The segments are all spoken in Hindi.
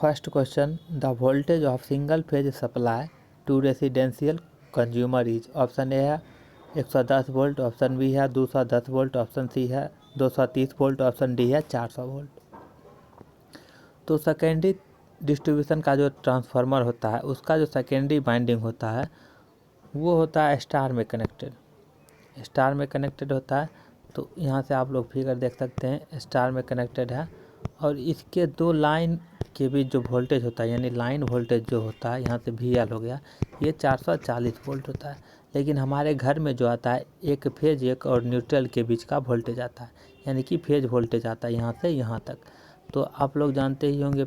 First question, the voltage of single phase supply to residential consumer is, option A है 110 वोल्ट, ऑप्शन बी है 210 वोल्ट, ऑप्शन सी है 230 वोल्ट, ऑप्शन डी है 400 वोल्ट। तो सेकेंडरी डिस्ट्रीब्यूशन का जो ट्रांसफार्मर होता है उसका जो सेकेंडरी वाइंडिंग होता है वो होता है स्टार में कनेक्टेड होता है। तो यहाँ से आप लोग फिगर देख सकते हैं, स्टार में कनेक्टेड है और इसके दो लाइन के बीच जो वोल्टेज होता है यानी लाइन वोल्टेज जो होता है, यहाँ से VL हो गया, ये 440 वोल्ट होता है। लेकिन हमारे घर में जो आता है एक फेज एक और न्यूट्रल के बीच का वोल्टेज आता है, यानी कि फेज वोल्टेज आता है यहाँ से यहाँ तक। तो आप लोग जानते ही होंगे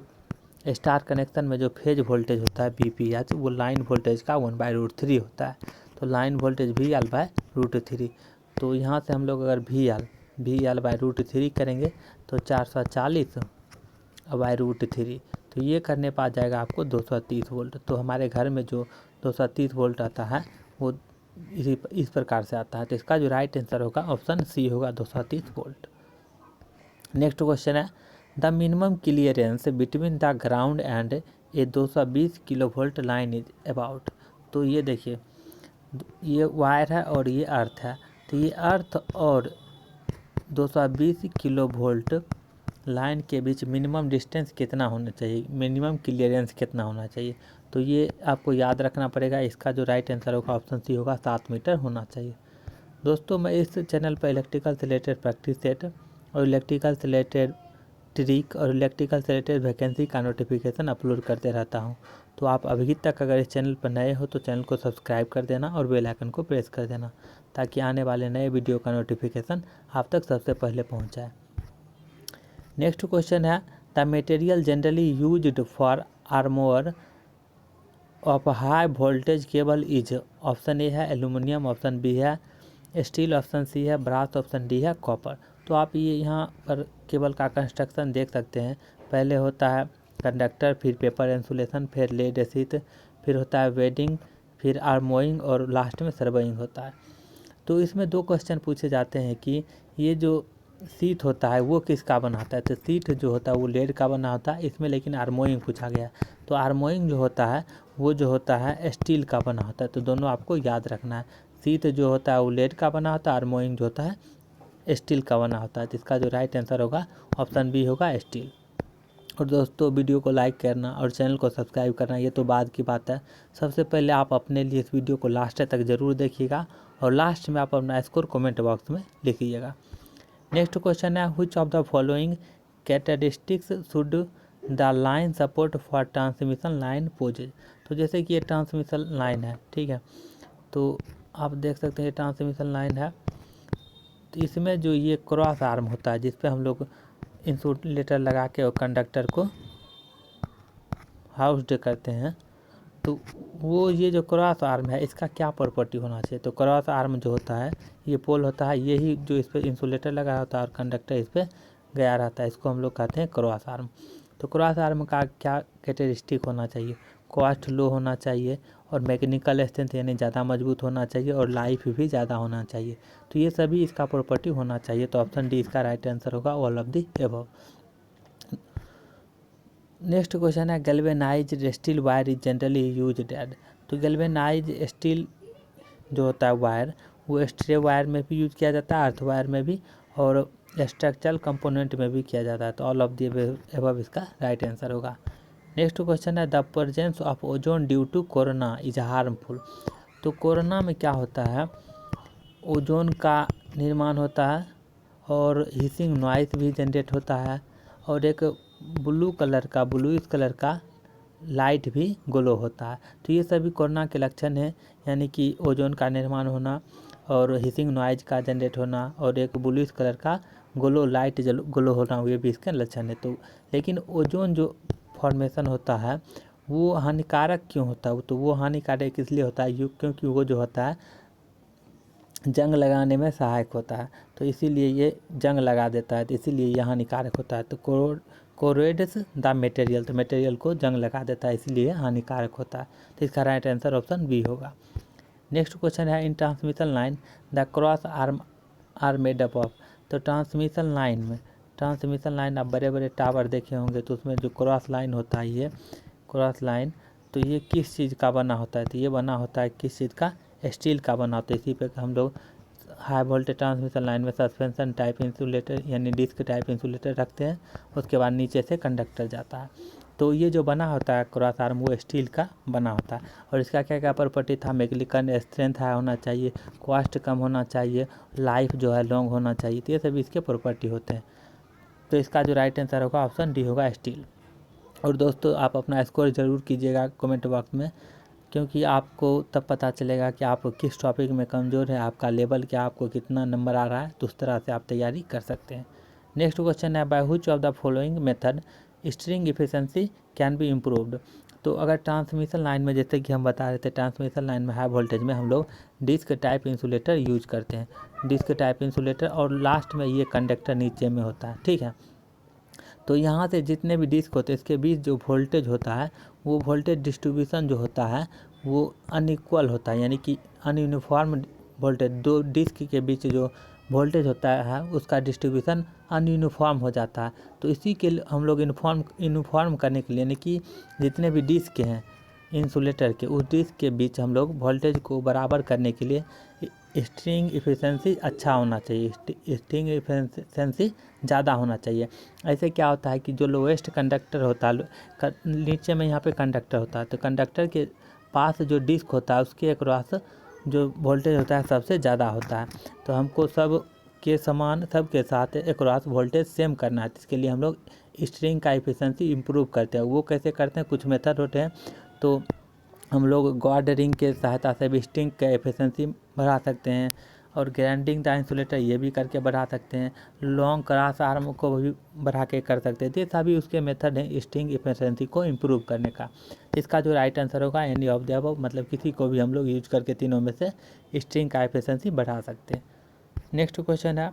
स्टार कनेक्शन में जो फेज वोल्टेज होता है VPH, वो लाइन वोल्टेज का 1/√3 होता है। तो लाइन वोल्टेज VL/√3। तो यहाँ से हम लोग अगर VL/√3 करेंगे तो 440/√3, तो ये करने पा जाएगा आपको 230 वोल्ट। तो हमारे घर में जो 230 वोल्ट आता है वो इस प्रकार से आता है। तो इसका जो राइट आंसर होगा ऑप्शन सी होगा, 230 वोल्ट। नेक्स्ट क्वेश्चन है, the minimum clearance between the ground and A 220 kilovolt line is about. तो ये देखिए, ये वायर है और ये अर्थ है। तो ये अर्थ और 220 किलोवोल्ट लाइन के बीच मिनिमम डिस्टेंस कितना होना चाहिए, मिनिमम क्लियरेंस कितना होना चाहिए। तो ये आपको याद रखना पड़ेगा। इसका जो राइट आंसर होगा ऑप्शन सी होगा, 7 मीटर होना चाहिए। दोस्तों, मैं इस चैनल पर इलेक्ट्रिकल से रिलेटेड प्रैक्टिस सेट और इलेक्ट्रिकल से रिलेटेड ट्रिक और इलेक्ट्रिकल से रिलेटेड वैकेंसी का नोटिफिकेशन अपलोड करते रहता हूं। तो आप अभी तक अगर इस चैनल पर नए हो तो चैनल को सब्सक्राइब कर देना और बेल आइकन को प्रेस कर देना, ताकि आने वाले नए वीडियो का नोटिफिकेशन आप तक सबसे पहले पहुंच जाए। नेक्स्ट क्वेश्चन है, the material generally used for armour of high voltage cable is, option A है एल्यूमिनियम, ऑप्शन बी है स्टील, ऑप्शन सी है ब्रास, ऑप्शन डी है कॉपर। तो आप ये यहाँ पर केबल का कंस्ट्रक्शन देख सकते हैं। पहले होता है कंडक्टर, फिर पेपर इंसुलेशन, फिर लेड एसिड, फिर होता है वेडिंग, फिर आर्मोइंग और लास्ट में सर्वइंग होता है। तो इसमें दो क्वेश्चन पूछे जाते हैं कि ये जो सीट होता है वो किसका बनाता है। तो सीट जो होता है वो लेड का बना होता है इसमें, लेकिन आर्मोइंग पूछा गया। तो आर्मोइंग जो होता है वो जो होता है स्टील का बना होता है। तो दोनों आपको याद रखना है, सीट जो होता है वो लेड का बना होता है, आर्मोइंग जो होता है स्टील का बना होता है। तो इसका जो राइट आंसर होगा ऑप्शन बी होगा, स्टील। और दोस्तों, वीडियो को लाइक करना और चैनल को सब्सक्राइब करना ये तो बाद की बात है। सबसे पहले आप अपने लिए इस वीडियो को लास्ट तक ज़रूर देखिएगा और लास्ट में आप अपना स्कोर कमेंट बॉक्स में लिखिएगा। नेक्स्ट क्वेश्चन है, which of the following characteristics should the line support for transmission line possess. तो जैसे कि ये ट्रांसमिशन लाइन है, ठीक है, तो आप देख सकते हैं ये ट्रांसमिशन लाइन है। तो इसमें जो ये क्रॉस आर्म होता है जिस पे हम लोग इंसुलेटर लगा के और कंडक्टर को हाउस्ड करते हैं, तो वो ये जो क्रॉस आर्म है इसका क्या प्रॉपर्टी होना चाहिए। तो क्रॉस आर्म जो होता है ये पोल होता है, यही जो इस पर इंसुलेटर लगा होता है और कंडक्टर इस पर गया रहता है, इसको हम लोग कहते हैं क्रॉस आर्म। तो क्रॉस आर्म का क्या कैरेक्टरिस्टिक होना चाहिए, कॉस्ट लो होना चाहिए और मैकेनिकल स्ट्रेंथ यानी ज़्यादा मजबूत होना चाहिए और लाइफ भी ज़्यादा होना चाहिए। तो ये सभी इसका प्रॉपर्टी होना चाहिए। तो ऑप्शन डी इसका राइट आंसर होगा, all of the above. Next question है, galvanised steel wire is generally used at. तो गैल्वेनाइज्ड स्टील जो होता है वायर वो स्ट्रे वायर में भी यूज किया जाता है, अर्थ वायर में भी, और स्ट्रक्चरल कंपोनेंट में भी किया जाता है। तो ऑल ऑफ दी एबव इसका राइट आंसर होगा। नेक्स्ट क्वेश्चन है, the presence of ozone due to corona is harmful. तो कोरोना में क्या होता है, ओजोन का निर्माण होता है और हिसिंग नॉइस भी जनरेट होता है और एक ब्लूइश कलर का लाइट भी ग्लो होता है। तो ये सभी कोरोना के लक्षण हैं, यानी कि ओजोन का निर्माण होना और हिसिंग नॉइज का जनरेट होना और एक ब्लूइश कलर का लाइट ग्लो होना, ये भी इसके लक्षण है। तो लेकिन ओजोन जो फॉर्मेशन होता है वो हानिकारक क्यों होता है। तो वो हानिकारक इसलिए होता है क्योंकि वो जो होता है जंग लगाने में सहायक होता है, तो इसीलिए ये जंग लगा देता है, तो इसीलिए ये हानिकारक होता है। तो कोरोइड्स द मटेरियल, तो मटेरियल को जंग लगा देता है, इसलिए हानिकारक होता है। तो इसका राइट आंसर ऑप्शन बी होगा। नेक्स्ट क्वेश्चन है, in transmission line the cross arm are made up of. तो ट्रांसमिशन ट्रांसमिशन लाइन आप बड़े बड़े टावर देखे होंगे तो उसमें जो क्रॉस लाइन होता है, ये क्रॉस लाइन, तो ये किस चीज़ का बना होता है, तो ये बना होता है किस चीज़ का, स्टील का बना होता है। इसी पे हम लोग हाई वोल्टेज ट्रांसमिशन लाइन में सस्पेंशन टाइप इंसुलेटर यानी डिस्क टाइप इंसुलेटर रखते हैं, उसके बाद नीचे से कंडक्टर जाता है। तो ये जो बना होता है क्रॉस आर्म वो स्टील का बना होता है। और इसका क्या क्या प्रॉपर्टी था, मैकेनिकल स्ट्रेंथ हाई होना चाहिए, कॉस्ट कम होना चाहिए, लाइफ जो है लॉन्ग होना चाहिए, तो ये सभी इसके प्रॉपर्टी होते हैं। तो इसका जो राइट आंसर होगा ऑप्शन डी होगा, स्टील। और दोस्तों आप अपना स्कोर ज़रूर कीजिएगा कमेंट बॉक्स में, क्योंकि आपको तब पता चलेगा कि आप किस टॉपिक में कमज़ोर है, आपका लेवल क्या, आपको कितना नंबर आ रहा है, तो उस तरह से आप तैयारी कर सकते हैं। नेक्स्ट क्वेश्चन है, by which of the following method string efficiency can be improved. तो अगर ट्रांसमिशन लाइन में, जैसे कि हम बता रहे थे, ट्रांसमिशन लाइन में हाई वोल्टेज में हम लोग डिस्क टाइप इंसुलेटर यूज करते हैं, डिस्क टाइप इंसुलेटर, और लास्ट में ये कंडक्टर नीचे में होता है, ठीक है। तो यहाँ से जितने भी डिस्क होते हैं इसके बीच जो वोल्टेज होता है वो वोल्टेज डिस्ट्रीब्यूशन जो होता है वो अनइक्वल होता है, यानी कि अनयूनिफॉर्म वोल्टेज, दो डिस्क के बीच जो वोल्टेज होता है उसका डिस्ट्रीब्यूशन अनयूनिफॉर्म हो जाता है। तो इसी के हम लोग यूनिफॉर्म करने के लिए, यानी कि जितने भी डिस्क हैं इंसुलेटर के, उस डिस्क के बीच हम लोग वोल्टेज को बराबर करने के लिए स्ट्रिंग इफिशिएंसी अच्छा होना चाहिए, स्ट्रिंग इफिशिएंसी ज़्यादा होना चाहिए। ऐसे क्या होता है कि जो लोएस्ट कंडक्टर होता है, नीचे में यहाँ पे कंडक्टर होता है, तो कंडक्टर के पास जो डिस्क होता है उसके अक्रॉस जो वोल्टेज होता है सबसे ज़्यादा होता है। तो हमको सब के समान, सब के साथ अक्रॉस वोल्टेज सेम करना है। इसके लिए हम लोग स्ट्रिंग का इफिशिएंसी इम्प्रूव करते हैं। वो कैसे करते हैं, कुछ मेथड होते हैं। तो हम लोग गॉड रिंग के सहायता से भी स्ट्रिंग का एफिशिएंसी बढ़ा सकते हैं, और ग्राइंडिंग द इंसुलेटर ये भी करके बढ़ा सकते हैं, लॉन्ग क्रॉस आर्म को भी बढ़ा के कर सकते हैं। ये सभी उसके मेथड हैं स्ट्रिंग एफिशिएंसी को इम्प्रूव करने का। इसका जो राइट आंसर होगा एनी ऑफ द अबव, मतलब किसी को भी हम लोग यूज करके तीनों में से स्ट्रिंग का एफिशिएंसी बढ़ा सकते हैं। नेक्स्ट क्वेश्चन है,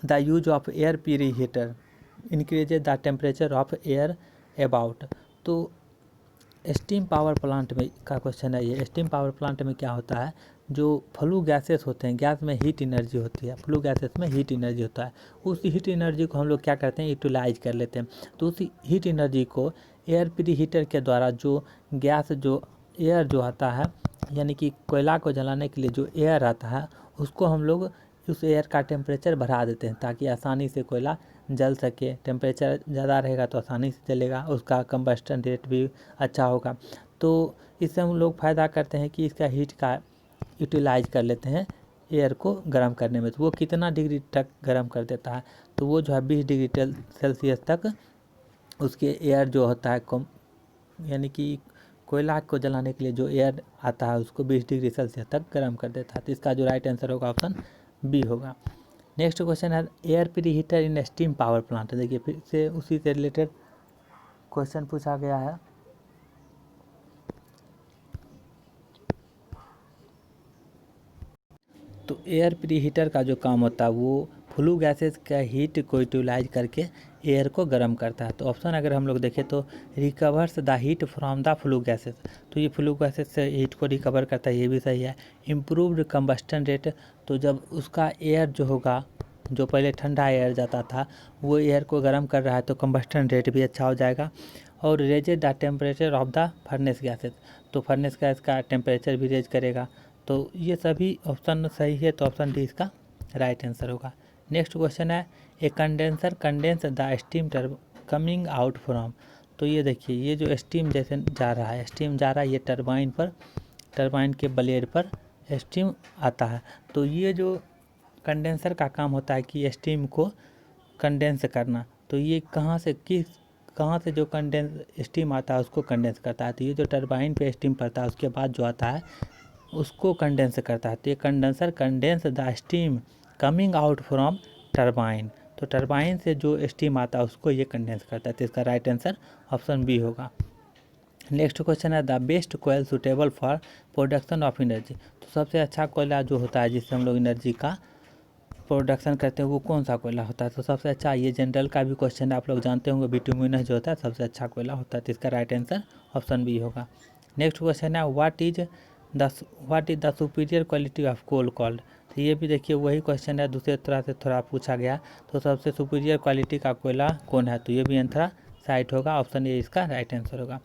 the use of air pre heater increases the temperature of air about. तो स्टीम पावर प्लांट में का क्वेश्चन है ये। स्टीम पावर प्लांट में क्या होता है, जो फ्लू गैसेस होते हैं, गैस में हीट एनर्जी होती है, फ्लू गैसेस में हीट एनर्जी होता है, उस हीट एनर्जी को हम लोग क्या करते हैं, यूटिलाइज कर लेते हैं। तो उसी हीट एनर्जी को एयर प्री हीटर के द्वारा जो गैस, जो एयर जो आता है, यानी कि कोयला को जलाने के लिए जो एयर आता है उसको हम लोग उस एयर का टेम्परेचर बढ़ा देते हैं, ताकि आसानी से कोयला जल सके। टेम्परेचर ज़्यादा रहेगा तो आसानी से जलेगा, उसका कंबस्टन रेट भी अच्छा होगा। तो इससे हम लोग फ़ायदा करते हैं कि इसका हीट का यूटिलाइज कर लेते हैं एयर को गर्म करने में। तो वो कितना डिग्री तक गर्म कर देता है, तो वो जो है 20 डिग्री सेल्सियस तक उसके एयर जो होता है कम, यानी कि कोयला को जलाने के लिए जो एयर आता है उसको 20 डिग्री सेल्सियस तक गर्म कर देता है। तो इसका जो राइट आंसर होगा ऑप्शन बी होगा। नेक्स्ट क्वेश्चन है, air pre heater in steam power plant. देखिए फिर से उसी से रिलेटेड क्वेश्चन पूछा गया है। तो एयर प्री हीटर का जो काम होता है वो फ्लू गैसेस का हीट को यूटिलाइज करके एयर को गर्म करता है। तो ऑप्शन अगर हम लोग देखें तो recovers the heat from the flue gases, तो ये फ्लू गैसेस से हीट को रिकवर करता है, ये भी सही है। इम्प्रूव्ड कंबस्टन रेट, तो जब उसका एयर जो होगा, जो पहले ठंडा एयर जाता था वो एयर को गर्म कर रहा है तो कंबस्टन रेट भी अच्छा हो जाएगा। और raises the temperature of the furnace gases, तो फर्नेस गैस का टेम्परेचर भी रेज करेगा। तो ये सभी ऑप्शन सही है, तो ऑप्शन डी इसका राइट आंसर होगा। नेक्स्ट क्वेश्चन है, a condenser condense the steam coming out from. तो ये देखिए, ये जो स्टीम जैसे जा रहा है, स्टीम जा रहा है, ये टरबाइन पर, टरबाइन के ब्लेड पर स्टीम आता है। तो ये जो कंडेंसर का काम होता है कि स्टीम को कंडेंस करना। तो ये कहाँ से जो स्टीम आता है उसको कंडेंस करता है। तो ये जो टरबाइन पे स्टीम पड़ता है उसके बाद जो आता है उसको कंडेंस करता है। तो ये condenser condense the steam coming out from turbine. तो टरबाइन से जो स्टीम आता है उसको ये कंडेंस करता है। तो इसका राइट आंसर ऑप्शन बी होगा। नेक्स्ट क्वेश्चन है, the best coal suitable for production of energy. तो सबसे अच्छा कोयला जो होता है जिससे हम लोग एनर्जी का प्रोडक्शन करते हैं वो कौन सा कोयला होता है। तो सबसे अच्छा, ये जनरल का भी क्वेश्चन है, आप लोग जानते होंगे, बिटुमिनस जो होता है सबसे अच्छा कोयला होता है। तो इसका राइट आंसर ऑप्शन बी होगा। नेक्स्ट क्वेश्चन है, what is what is the superior quality of coal called. तो ये भी देखिए वही क्वेश्चन है, दूसरे तरह से थोड़ा पूछा गया। तो सबसे सुपीरियर क्वालिटी का कोयला कौन है, तो ये भी एंथ्रासाइट होगा, ऑप्शन ए इसका राइट आंसर होगा।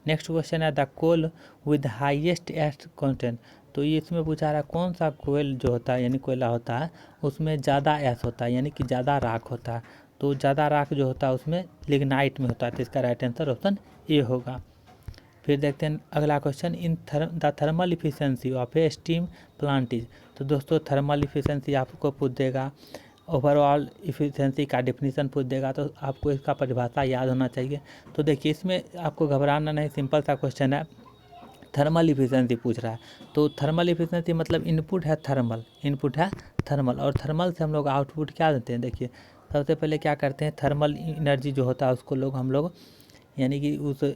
नेक्स्ट क्वेश्चन है the coal with highest ash content. तो ये इसमें पूछा रहा है कौन सा कोयल जो होता है यानी कोयला होता है उसमें ज़्यादा ऐश होता है यानी कि ज़्यादा राख होता है। तो ज़्यादा राख जो होता है उसमें लिग्नाइट में होता है, तो इसका राइट आंसर ऑप्शन ए होगा। फिर देखते हैं अगला question, in the thermal efficiency of A stem plant is. तो दोस्तों थर्मल इफिशियंसी आपको पूछ देगा, ओवरऑल इफिशियंसी का डिफिनीशन पूछ देगा, तो आपको इसका परिभाषा याद होना चाहिए। तो देखिए इसमें आपको घबराना नहीं, सिंपल सा क्वेश्चन है, थर्मल इफिशियंसी पूछ रहा है। तो थर्मल इफिशियंसी मतलब इनपुट है थर्मल, इनपुट है थर्मल, और थर्मल से हम लोग आउटपुट क्या देते हैं। देखिए सबसे पहले क्या करते हैं, थर्मल एनर्जी जो होता है उसको हम लोग यानी कि उस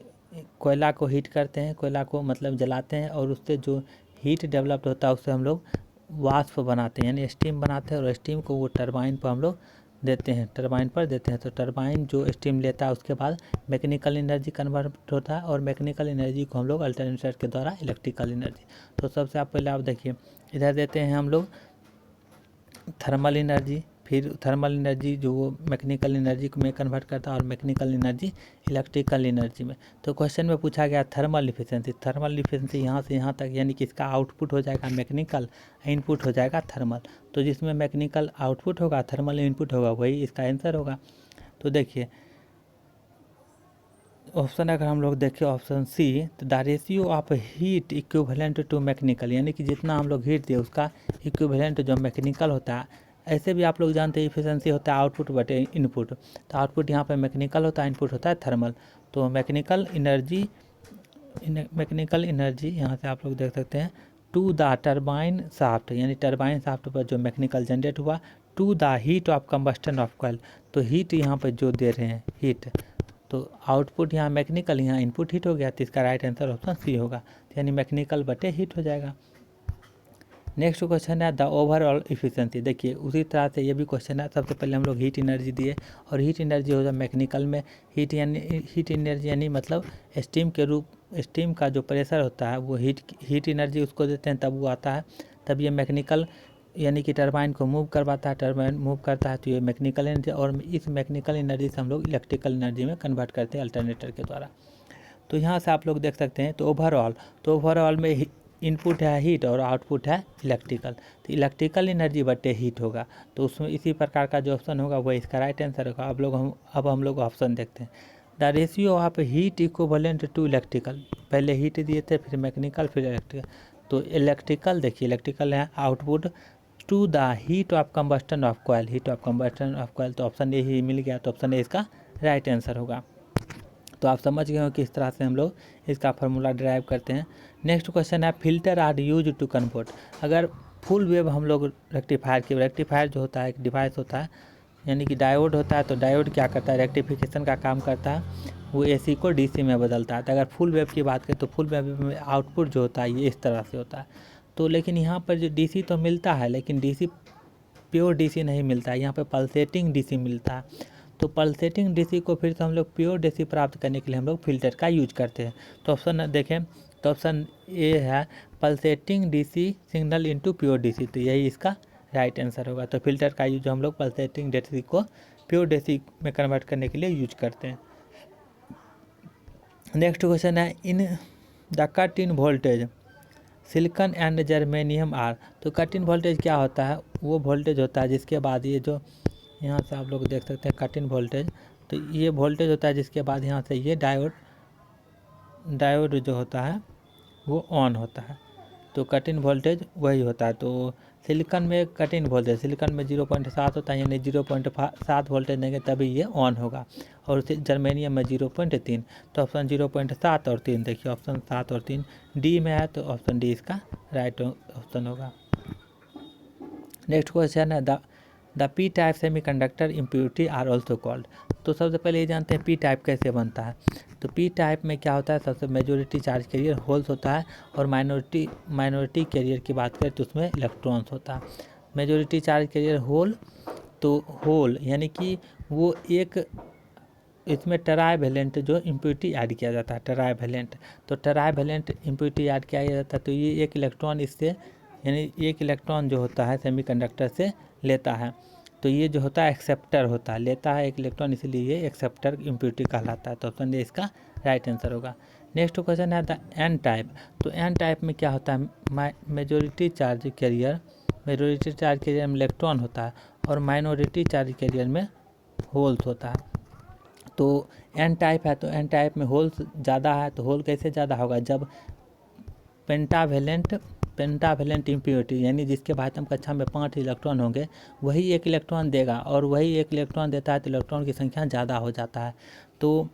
कोयला को हीट करते हैं, कोयला को मतलब जलाते हैं, और उससे जो हीट डेवलप्ड होता है उससे हम लोग वाष्प बनाते हैं यानी स्टीम बनाते हैं, और स्टीम को वो टरबाइन पर हम लोग देते हैं, टरबाइन पर देते हैं। तो टरबाइन जो स्टीम लेता है उसके बाद मैकेनिकल एनर्जी कन्वर्ट होता है, और मैकेनिकल एनर्जी को हम लोग अल्टरनेटर के द्वारा इलेक्ट्रिकल एनर्जी। तो सबसे आप पहले आप देखिए इधर देते हैं हम लोग थर्मल एनर्जी, फिर थर्मल एनर्जी जो वो मैकेनिकल एनर्जी में कन्वर्ट करता है, और मैकेनिकल एनर्जी इलेक्ट्रिकल एनर्जी में। तो क्वेश्चन में पूछा गया थर्मल इफिशियंसी, थर्मल इफिशियंसी यहाँ से यहाँ तक यानी कि इसका आउटपुट हो जाएगा मैकेनिकल, इनपुट हो जाएगा थर्मल। तो जिसमें मैकेनिकल आउटपुट होगा थर्मल इनपुट होगा वही इसका आंसर होगा। तो देखिए ऑप्शन अगर हम लोग देखें ऑप्शन सी, तो the ratio of heat equivalent to mechanical, यानी कि जितना हम लोग हीट दिए उसका इक्विवेलेंट जो मैकेनिकल होता है। ऐसे भी आप लोग जानते हैं इफिशियंसी होता है आउटपुट बटे इनपुट, तो आउटपुट यहाँ पे मैकेनिकल होता है, इनपुट होता है थर्मल। तो मैकेनिकल एनर्जी यहाँ से आप लोग देख सकते हैं टू द टरबाइन शाफ्ट, यानी टरबाइन शाफ्ट पर जो मैकेनिकल जनरेट हुआ, to the heat of combustion of coal. तो हीट यहाँ पर जो दे रहे हैं हीट, तो आउटपुट यहाँ मैकेनिकल, यहाँ इनपुट हीट हो गया, तो इसका राइट आंसर ऑप्शन सी होगा, यानी मैकेनिकल बटे हीट हो जाएगा। नेक्स्ट क्वेश्चन है द ओवरऑल इफिशियंसी। देखिए उसी तरह से ये भी क्वेश्चन है, सबसे पहले हम लोग हीट एनर्जी दिए, और हीट एनर्जी हो जाए मैकेनिकल में हीट एनर्जी यानी मतलब स्टीम का जो प्रेशर होता है वो हीट एनर्जी उसको देते हैं, तब वो आता है, तब ये मैकेनिकल यानी कि टरबाइन को मूव करवाता है, टरबाइन मूव करता है तो ये मैकेनिकल एनर्जी, और इस मैकेनिकल एनर्जी से हम लोग इलेक्ट्रिकल एनर्जी में कन्वर्ट करते हैं अल्टरनेटर के द्वारा। तो यहाँ से आप लोग देख सकते हैं, तो ओवरऑल में इनपुट है हीट और आउटपुट है इलेक्ट्रिकल, तो इलेक्ट्रिकल एनर्जी बटे हीट होगा, तो उसमें इसी प्रकार का जो ऑप्शन होगा वही इसका राइट आंसर होगा। अब हम लोग ऑप्शन देखते हैं, the ratio of heat equivalent to electrical, पहले हीट दिए थे फिर मैकेनिकल फिर इलेक्ट्रिकल। तो इलेक्ट्रिकल देखिए इलेक्ट्रिकल है output to the heat of combustion of coal, heat of combustion of coal, तो ऑप्शन ए ही मिल गया, तो ऑप्शन ए इसका राइट आंसर होगा। तो आप समझ गए हो किस तरह से हम लोग इसका फार्मूला ड्राइव करते हैं। नेक्स्ट क्वेश्चन है filter are use to convert. अगर फुल वेव हम लोग रेक्टिफायर जो होता है एक डिवाइस होता है यानी कि डायोड होता है, तो डायोड क्या करता है रेक्टिफिकेशन का काम करता है, वो एसी को डीसी में बदलता है। तो अगर फुल वेव की बात करें तो फुल वेव में आउटपुट जो होता है ये इस तरह से होता है। तो लेकिन यहाँ पर जो डीसी तो मिलता है लेकिन डीसी प्योर डीसी नहीं मिलता है, यहाँ पर पल्सेटिंग डीसी मिलता है। तो पल्सेटिंग डीसी को फिर से हम लोग प्योर डीसी प्राप्त करने के लिए हम लोग फिल्टर का यूज करते हैं। तो ऑप्शन देखें तो ऑप्शन ए है pulsating DC signal into pure DC, तो यही इसका राइट आंसर होगा। तो फिल्टर का यूज हम लोग पल्सेटिंग डीसी को प्योर डीसी में कन्वर्ट करने के लिए यूज करते हैं। नेक्स्ट क्वेश्चन है in the cut in voltage silicon and germanium are. तो कट इन वोल्टेज क्या होता है, वो वोल्टेज होता है जिसके बाद ये जो यहाँ से आप लोग देख सकते हैं कट इन वोल्टेज, तो ये वोल्टेज होता है जिसके बाद यहाँ से ये डायोड जो होता है वो ऑन होता है। तो कट इन वोल्टेज वही होता है। तो सिलिकॉन में कट इन वोल्टेज सिलिकॉन में 0.7 होता है, यानी 0.7 वोल्टेज देंगे तभी ये ऑन होगा, और जर्मेनियम में 0.3। तो ऑप्शन 0.7 और 3 देखिए, ऑप्शन 7 और 3 डी में है, तो ऑप्शन डी इसका राइट ऑप्शन होगा। नेक्स्ट क्वेश्चन है the P type semiconductor impurity are also called. तो सबसे पहले ये जानते हैं पी टाइप कैसे बनता है। तो पी टाइप में क्या होता है, सबसे मेजॉरिटी चार्ज कैरियर होल्स होता है, और माइनॉरिटी कैरियर की बात करें तो उसमें इलेक्ट्रॉन्स होता है। मेजॉरिटी चार्ज कैरियर होल, तो होल यानी कि वो एक इसमें ट्राईवैलेंट जो इम्प्योरिटी ऐड किया जाता है, ट्राईवैलेंट, तो ट्राईवैलेंट इम्प्योरिटी ऐड किया जाता है। तो ये एक इलेक्ट्रॉन इससे, यानी एक इलेक्ट्रॉन जो होता है सेमीकंडक्टर से लेता है, तो ये जो होता है एक्सेप्टर होता है, लेता है एक इलेक्ट्रॉन, इसलिए ये एक्सेप्टर इम्प्योरिटी कहलाता है। तो ऑप्शन ए इसका राइट आंसर होगा। नेक्स्ट क्वेश्चन है द एन टाइप। तो एन टाइप में क्या होता है, majority charge carrier, majority charge carrier में इलेक्ट्रॉन होता है और माइनॉरिटी चार्ज कैरियर में होल्स होता है। तो एन टाइप है, तो एन टाइप में होल्स ज़्यादा है, तो होल कैसे ज़्यादा होगा, जब पेंटावैलेंट इम्प्योरिटी, यानी जिसके भाषम कक्षा में 5 इलेक्ट्रॉन होंगे वही एक इलेक्ट्रॉन देगा, और वही एक इलेक्ट्रॉन देता है तो इलेक्ट्रॉन की संख्या ज़्यादा हो जाता है। तो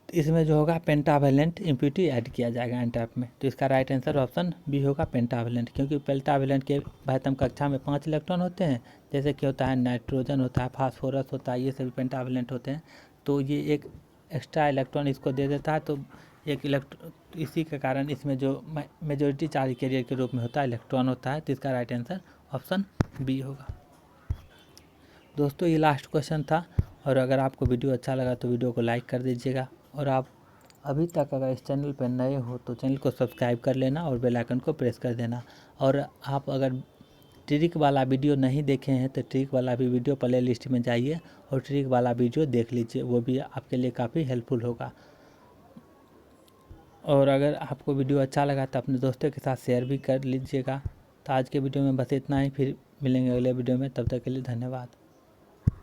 इसमें जो होगा पेंटावैलेंट इम्प्योरिटी ऐड किया जाएगा एन टाइप में। तो इसका राइट आंसर ऑप्शन बी होगा पेंटावैलेंट, क्योंकि पेंटावैलेंट के भाषम कक्षा में 5 इलेक्ट्रॉन होते हैं, जैसे कि होता है नाइट्रोजन होता है, फास्फोरस होता है, ये सभी पेंटावैलेंट होते हैं। तो ये एक एक्स्ट्रा इलेक्ट्रॉन इसको दे देता है, तो एक इलेक्ट्रॉन, इसी के कारण इसमें जो मेजॉरिटी चार्ज कैरियर के रूप में होता है इलेक्ट्रॉन होता है। तो इसका राइट आंसर ऑप्शन बी होगा। दोस्तों ये लास्ट क्वेश्चन था, और अगर आपको वीडियो अच्छा लगा तो वीडियो को लाइक कर दीजिएगा, और आप अभी तक अगर इस चैनल पर नए हो तो चैनल को सब्सक्राइब कर लेना और बेल आइकन को प्रेस कर देना। और आप अगर ट्रिक वाला वीडियो नहीं देखे हैं तो ट्रिक वाला भी वीडियो प्ले लिस्ट में जाइए और ट्रिक वाला वीडियो देख लीजिए, वो भी आपके लिए काफ़ी हेल्पफुल होगा। और अगर आपको वीडियो अच्छा लगा तो अपने दोस्तों के साथ शेयर भी कर लीजिएगा। तो आज के वीडियो में बस इतना ही, फिर मिलेंगे अगले वीडियो में, तब तक के लिए धन्यवाद।